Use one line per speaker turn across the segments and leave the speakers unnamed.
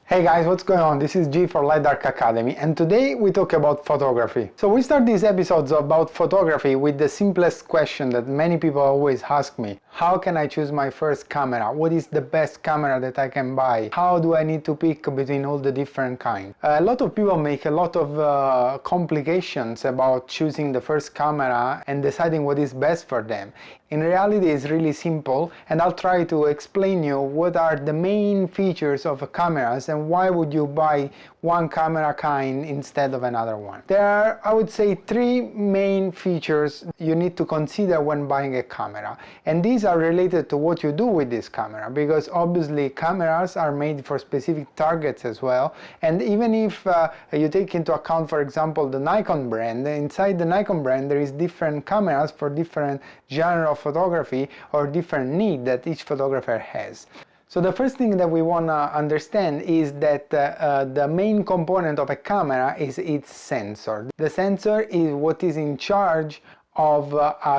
Hey guys, what's going on? This is G for Light Dark Academy, and today we talk about photography. So we start these episodes about photography with the simplest question that many people always ask me. How can I choose my first camera? What is the best camera that I can buy? How do I need to pick between all the different kinds? A lot of people make a lot of complications about choosing the first camera and deciding what is best for them. In reality, it's really simple, and I'll try to explain you what are the main features of cameras and why would you buy one camera kind instead of another one. There are, I would say, three main features you need to consider when buying a camera, and these are related to what you do with this camera, because obviously cameras are made for specific targets as well. And even if you take into account, for example, the Nikon brand, inside the Nikon brand there is different cameras for different genre of photography or different need that each photographer has. So the first thing that we want to understand is that the main component of a camera is its sensor. The sensor is what is in charge of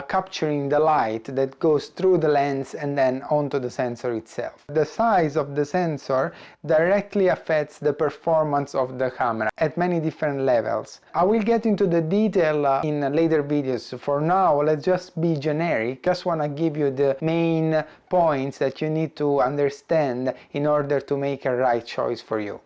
capturing the light that goes through the lens and then onto the sensor itself. The size of the sensor directly affects the performance of the camera at many different levels. I will get into the detail in later videos. For now, let's just be generic. Just want to give you the main points that you need to understand in order to make a right choice for you.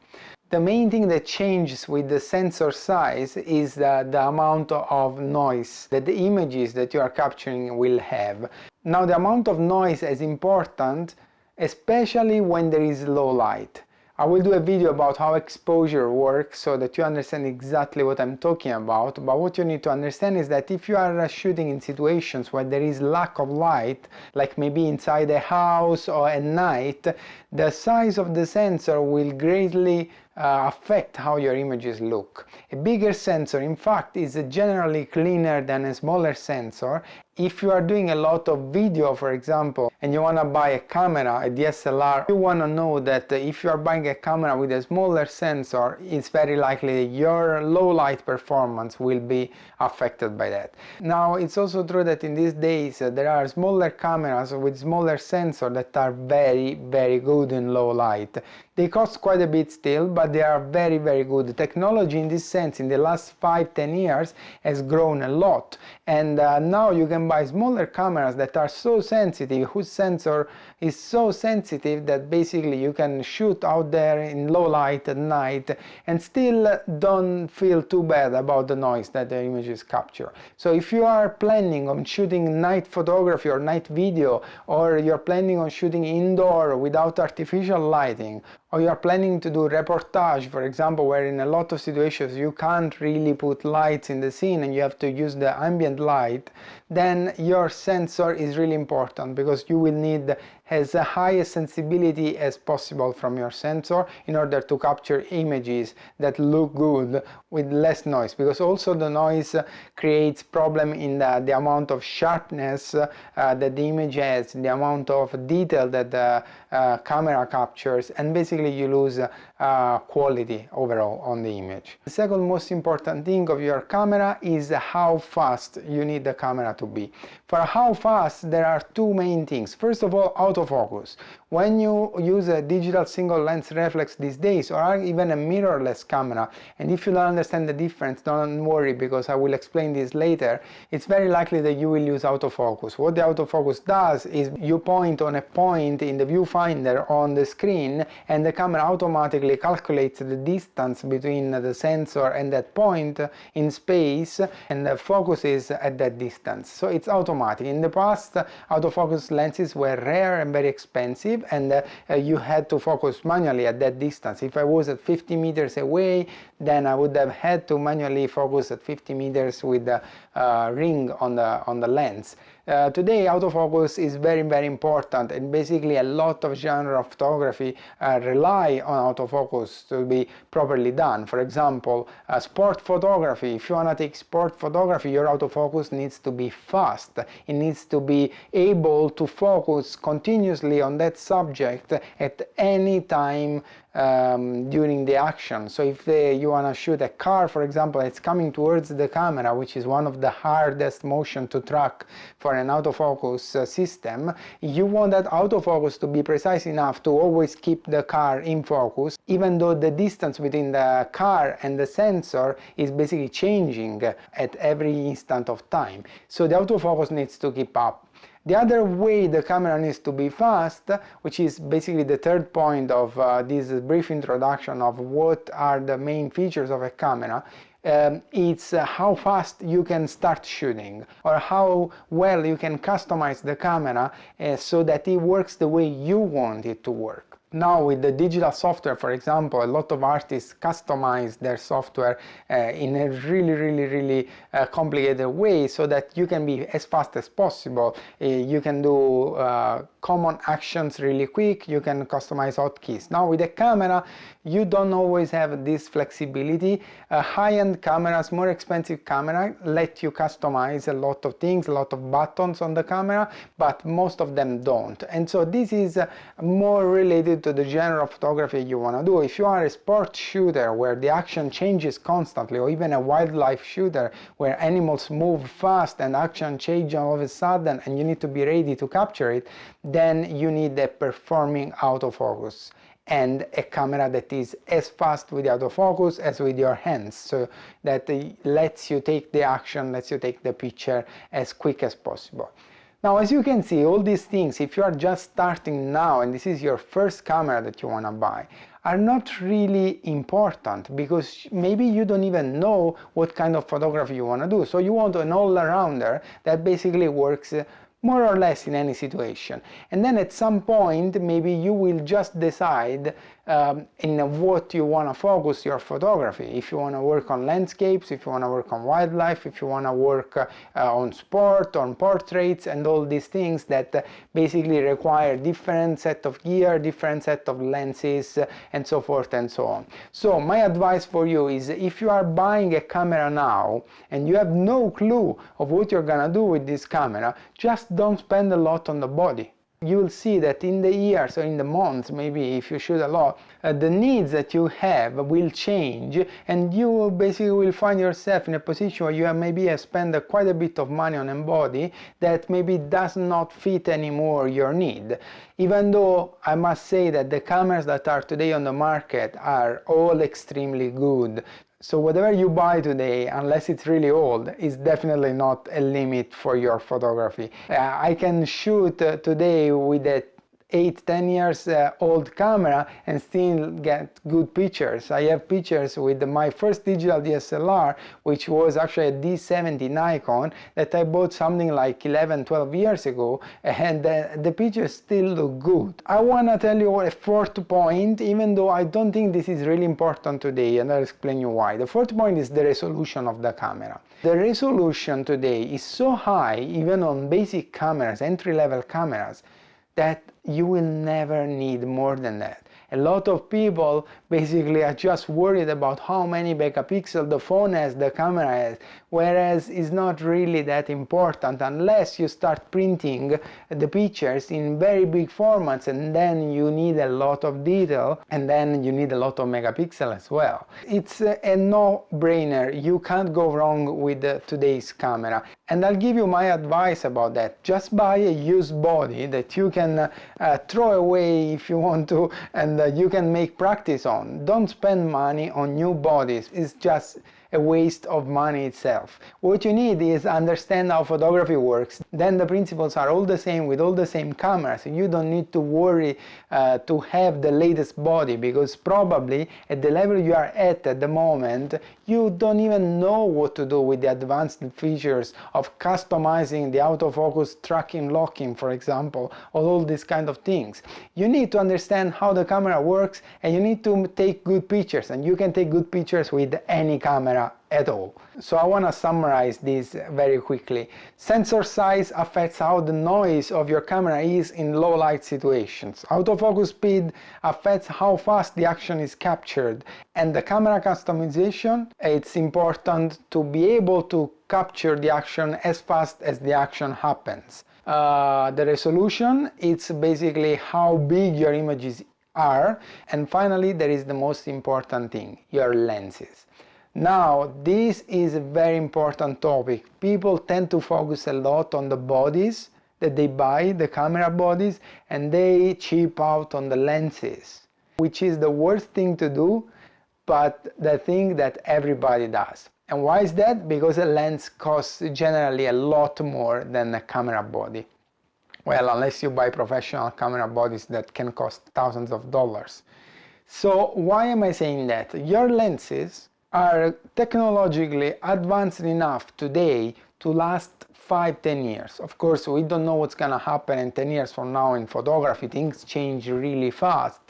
The main thing that changes with the sensor size is the amount of noise that the images that you are capturing will have. Now, the amount of noise is important, especially when there is low light. I will do a video about how exposure works so that you understand exactly what I'm talking about. But what you need to understand is that if you are shooting in situations where there is lack of light, like maybe inside a house or at night, the size of the sensor will greatly affect how your images look. A bigger sensor, in fact, is generally cleaner than a smaller sensor. If you are doing a lot of video, for example, and you want to buy a camera, a DSLR, you want to know that if you are buying a camera with a smaller sensor, it's very likely your low light performance will be affected by that. Now, it's also true that in these days there are smaller cameras with smaller sensors that are very, very good in low light. They cost quite a bit still, but they are very, very good. The technology in this sense in the last 5-10 years has grown a lot, and now you can buy smaller cameras that are so sensitive, whose sensor is so sensitive that basically you can shoot out there in low light at night and still don't feel too bad about the noise that the images capture. So if you are planning on shooting night photography or night video, or you're planning on shooting indoor without artificial lighting, or you are planning to do reportage, for example, where in a lot of situations you can't really put lights in the scene and you have to use the ambient light, then your sensor is really important, because you will need as high a sensibility as possible from your sensor in order to capture images that look good with less noise, because also the noise creates problem in the amount of sharpness that the image has, the amount of detail that the camera captures, and basically you lose quality overall on the image. The second most important thing of your camera is how fast you need the camera to be. For how fast, there are two main things. First of all, autofocus. When you use a digital single lens reflex these days, or even a mirrorless camera, and if you don't understand the difference, don't worry, because I will explain this later, it's very likely that you will use autofocus. What the autofocus does is you point on a point in the viewfinder on the screen, and the camera automatically calculates the distance between the sensor and that point in space, and focuses at that distance. So it's automatic. In the past, autofocus lenses were rare and very expensive, and you had to focus manually at that distance. If I was at 50 meters away, then I would have had to manually focus at 50 meters with the ring on the lens. Today, autofocus is very, very important, and basically a lot of genre of photography rely on autofocus to be properly done. For example, sport photography. If you want to take sport photography, your autofocus needs to be fast. It needs to be able to focus continuously on that subject at any time during the action. So if you want to shoot a car, for example, it's coming towards the camera, which is one of the hardest motion to track for an autofocus system, you want that autofocus to be precise enough to always keep the car in focus, even though the distance between the car and the sensor is basically changing at every instant of time. So the autofocus needs to keep up. The other way the camera needs to be fast, which is basically the third point of this brief introduction of what are the main features of a camera, it's how fast you can start shooting, or how well you can customize the camera so that it works the way you want it to work. Now with the digital software, for example, a lot of artists customize their software in a really complicated way so that you can be as fast as possible. You can do common actions really quick, you can customize hotkeys. Now with a camera, you don't always have this flexibility. High-end cameras, more expensive camera, let you customize a lot of things, a lot of buttons on the camera, but most of them don't. And so this is more related to the genre of photography you want to do. If you are a sport shooter where the action changes constantly, or even a wildlife shooter where animals move fast and action change all of a sudden and you need to be ready to capture it, then you need a performing autofocus and a camera that is as fast with the autofocus as with your hands, so that lets you take the action, lets you take the picture as quick as possible. Now, as you can see, all these things, if you are just starting now and this is your first camera that you want to buy, are not really important, because maybe you don't even know what kind of photography you want to do. So you want an all-arounder that basically works more or less in any situation. And then at some point, maybe you will just decide in what you want to focus your photography. If you want to work on landscapes, if you want to work on wildlife, if you want to work on sport, on portraits, and all these things that basically require different set of gear, different set of lenses, and so forth and so on. So my advice for you is, if you are buying a camera now and you have no clue of what you're gonna do with this camera, just don't spend a lot on the body. You will see that in the years or in the months, maybe if you shoot a lot, the needs that you have will change, and you basically will find yourself in a position where you have maybe spent quite a bit of money on a body that maybe does not fit anymore your need. Even though I must say that the cameras that are today on the market are all extremely good. So whatever you buy today, unless it's really old, is definitely not a limit for your photography. I can shoot today with a 8-10 years old camera and still get good pictures. I have pictures with my first digital DSLR, which was actually a D70 Nikon that I bought something like 11-12 years ago, and the pictures still look good. I want to tell you a fourth point, even though I don't think this is really important today, and I'll explain you why. The fourth point is the resolution of the camera. The resolution today is so high, even on basic cameras, entry-level cameras, that you will never need more than that. A lot of people basically are just worried about how many megapixels the phone has, the camera has, whereas it's not really that important unless you start printing the pictures in very big formats, and then you need a lot of detail, and then you need a lot of megapixels as well. It's a no-brainer. You can't go wrong with today's camera. And I'll give you my advice about that. Just buy a used body that you can throw away if you want to, and you can make practice on. Don't spend money on new bodies. It's just a waste of money itself. What you need is understand how photography works. Then the principles are all the same with all the same cameras. You don't need to worry to have the latest body, because probably at the level you are at the moment, you don't even know what to do with the advanced features of customizing the autofocus, tracking, locking, for example, or all these kind of things. You need to understand how the camera works, and you need to take good pictures, and you can take good pictures with any camera at all. So I want to summarize this very quickly. Sensor size affects how the noise of your camera is in low light situations. Autofocus speed affects how fast the action is captured. And the camera customization, it's important to be able to capture the action as fast as the action happens. The resolution, it's basically how big your image are. And finally, there is the most important thing, your lenses. Now, this is a very important topic. People tend to focus a lot on the bodies that they buy, the camera bodies, and they cheap out on the lenses, which is the worst thing to do, but the thing that everybody does. And why is that? Because a lens costs generally a lot more than a camera body. Well, unless you buy professional camera bodies that can cost thousands of dollars. So why am I saying that? Your lenses are technologically advanced enough today to last 5-10 years. Of course, we don't know what's gonna happen in 10 years from now in photography. Things change really fast.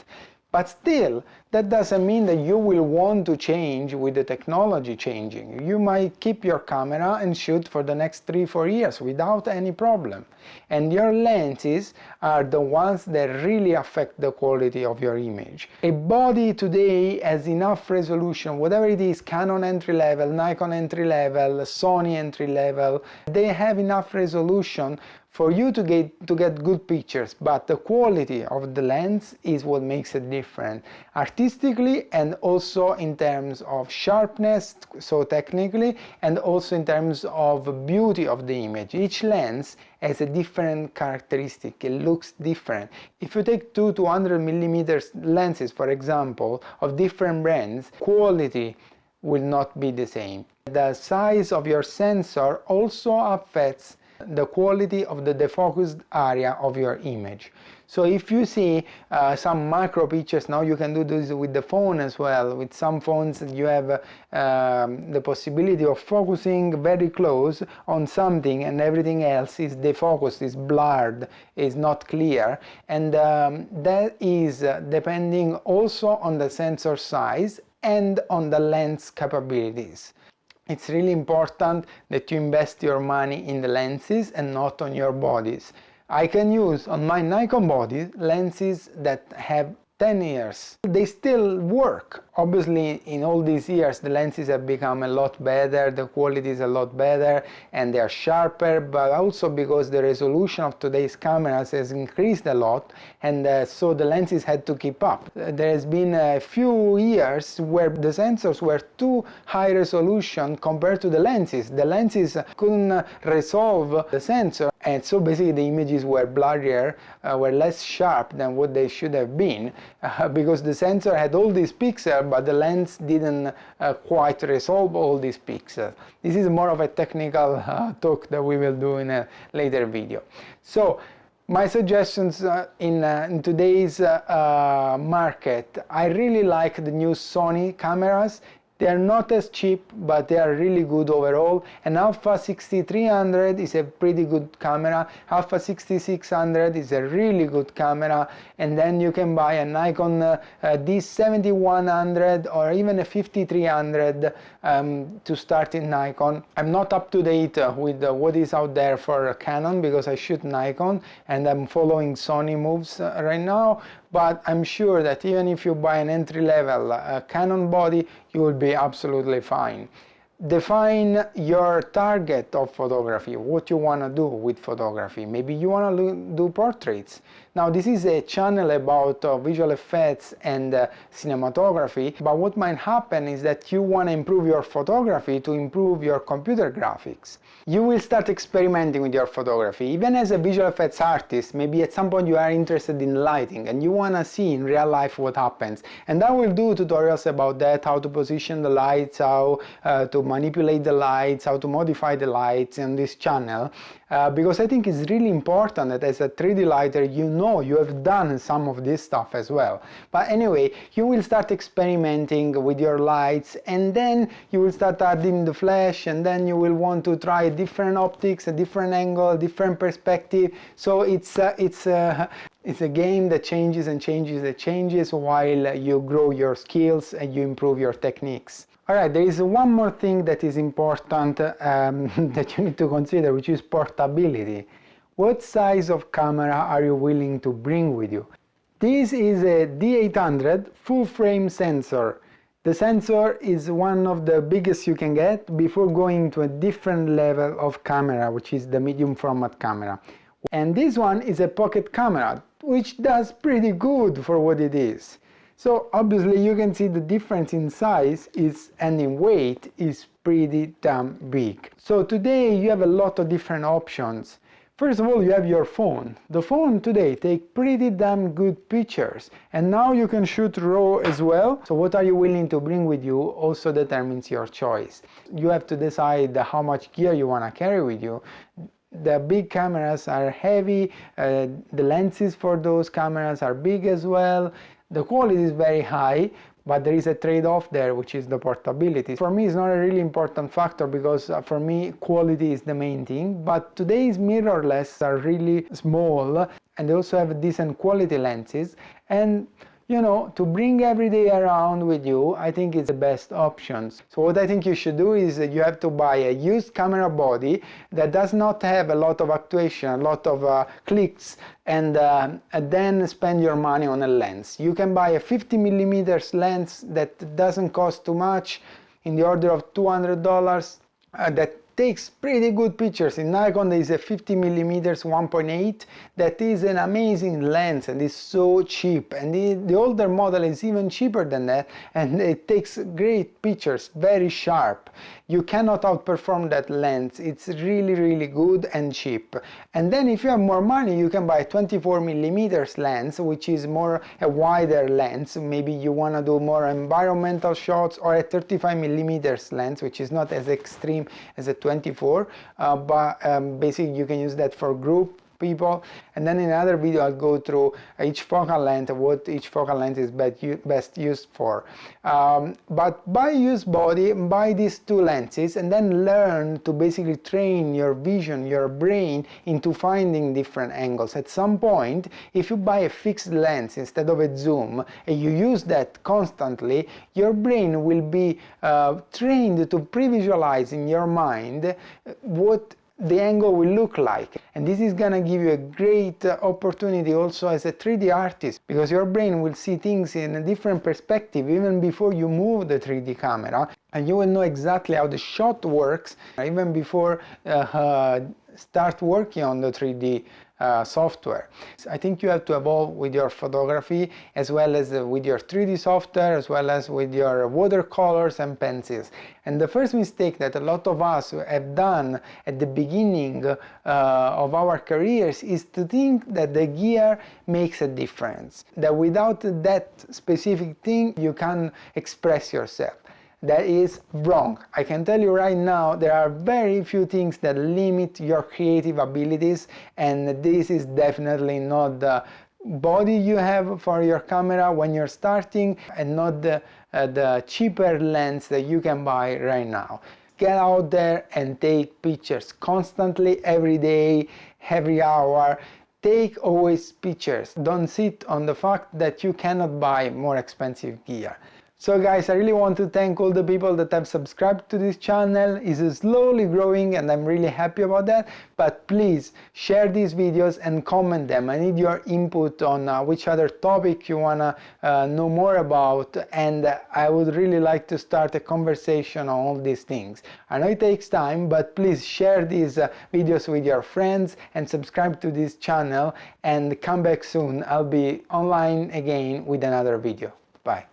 But still, that doesn't mean that you will want to change with the technology changing. You might keep your camera and shoot for the next 3-4 years without any problem. And your lenses are the ones that really affect the quality of your image. A body today has enough resolution, whatever it is, Canon entry level, Nikon entry level, Sony entry level, they have enough resolution for you to get good pictures, but the quality of the lens is what makes it different, artistically and also in terms of sharpness, so technically, and also in terms of beauty of the image. Each lens has a different characteristic, it looks different. If you take 200mm lenses, for example, of different brands, quality will not be the same. The size of your sensor also affects the quality of the defocused area of your image. So if you see some macro pictures, now you can do this with the phone as well. With some phones you have the possibility of focusing very close on something and everything else is defocused, is blurred, is not clear, and that is depending also on the sensor size and on the lens capabilities. It's really important that you invest your money in the lenses and not on your bodies. I can use on my Nikon body lenses that have 10 years. They still work. Obviously, in all these years, the lenses have become a lot better, the quality is a lot better, and they are sharper, but also because the resolution of today's cameras has increased a lot, and so the lenses had to keep up. There has been a few years where the sensors were too high resolution compared to the lenses. The lenses couldn't resolve the sensor, and so basically the images were blurrier, were less sharp than what they should have been, because the sensor had all these pixels, but the lens didn't quite resolve all these pixels. This is more of a technical talk that we will do in a later video. So my suggestions in today's market, I really like the new Sony cameras. They are not as cheap, but they are really good overall. And Alpha 6300 is a pretty good camera. Alpha 6600 is a really good camera. And then you can buy a Nikon D7100 or even a 5300 to start in Nikon. I'm not up to date with what is out there for Canon because I shoot Nikon and I'm following Sony moves right now. But I'm sure that even if you buy an entry-level Canon body, you will be absolutely fine. Define your target of photography, what you want to do with photography. Maybe you want to do portraits. Now, this is a channel about visual effects and cinematography, but what might happen is that you want to improve your photography to improve your computer graphics. You will start experimenting with your photography. Even as a visual effects artist, maybe at some point you are interested in lighting and you want to see in real life what happens. And I will do tutorials about that, how to position the lights, how to manipulate the lights, how to modify the lights in this channel. Because I think it's really important that as a 3D lighter you have done some of this stuff as well. But anyway, you will start experimenting with your lights and then you will start adding the flash and then you will want to try different optics, a different angle, a different perspective. So it's a game that changes and changes and changes while you grow your skills and you improve your techniques. Alright, there is one more thing that is important that you need to consider, which is portability. What size of camera are you willing to bring with you? This is a D800 full frame sensor. The sensor is one of the biggest you can get before going to a different level of camera, which is the medium format camera. And this one is a pocket camera. which does pretty good for what it is. So obviously you can see the difference in size and in weight is pretty damn big. So today you have a lot of different options. First of all, you have your phone. The phone today takes pretty damn good pictures, and now you can shoot RAW as well. So what are you willing to bring with you also determines your choice. You have to decide how much gear you want to carry with you. The big cameras are heavy, the lenses for those cameras are big as well. The quality is very high, but there is a trade-off there, which is the portability. For me, it's not a really important factor because for me, quality is the main thing. But today's mirrorless are really small, and they also have decent quality lenses. And you know, to bring every day around with you, I think it's the best options. So what I think you should do is you have to buy a used camera body that does not have a lot of actuation, a lot of clicks, and then spend your money on a lens. You can buy a 50mm lens that doesn't cost too much, in the order of $200, that takes pretty good pictures. In Nikon there is a 50mm 1.8 that is an amazing lens and is so cheap, and the older model is even cheaper than that, and it takes great pictures, very sharp. You cannot outperform that lens. It's really good and cheap. And then if you have more money, you can buy a 24mm lens, which is more a wider lens. Maybe you want to do more environmental shots, or a 35mm lens, which is not as extreme as a 24, but basically you can use that for group people. And then in another video I'll go through each focal length, what each focal length is best used for. But buy used body, buy these two lenses, and then learn to basically train your vision, your brain, into finding different angles. At some point, if you buy a fixed lens instead of a zoom, and you use that constantly, your brain will be trained to pre-visualize in your mind what the angle will look like. And this is gonna give you a great opportunity also as a 3D artist, because your brain will see things in a different perspective even before you move the 3D camera, and you will know exactly how the shot works even before start working on the 3D software. I think you have to evolve with your photography, as well as with your 3D software, as well as with your watercolors and pencils. And the first mistake that a lot of us have done at the beginning of our careers is to think that the gear makes a difference, that without that specific thing you can express yourself. That is wrong. I can tell you right now, there are very few things that limit your creative abilities, and this is definitely not the body you have for your camera when you're starting, and not the cheaper lens that you can buy right now. Get out there and take pictures constantly, every day, every hour. Take always pictures. Don't sit on the fact that you cannot buy more expensive gear. So guys, I really want to thank all the people that have subscribed to this channel. It's slowly growing and I'm really happy about that. But please share these videos and comment them. I need your input on which other topic you want to know more about, and I would really like to start a conversation on all these things. I know it takes time, but please share these videos with your friends and subscribe to this channel, and come back soon. I'll be online again with another video. Bye.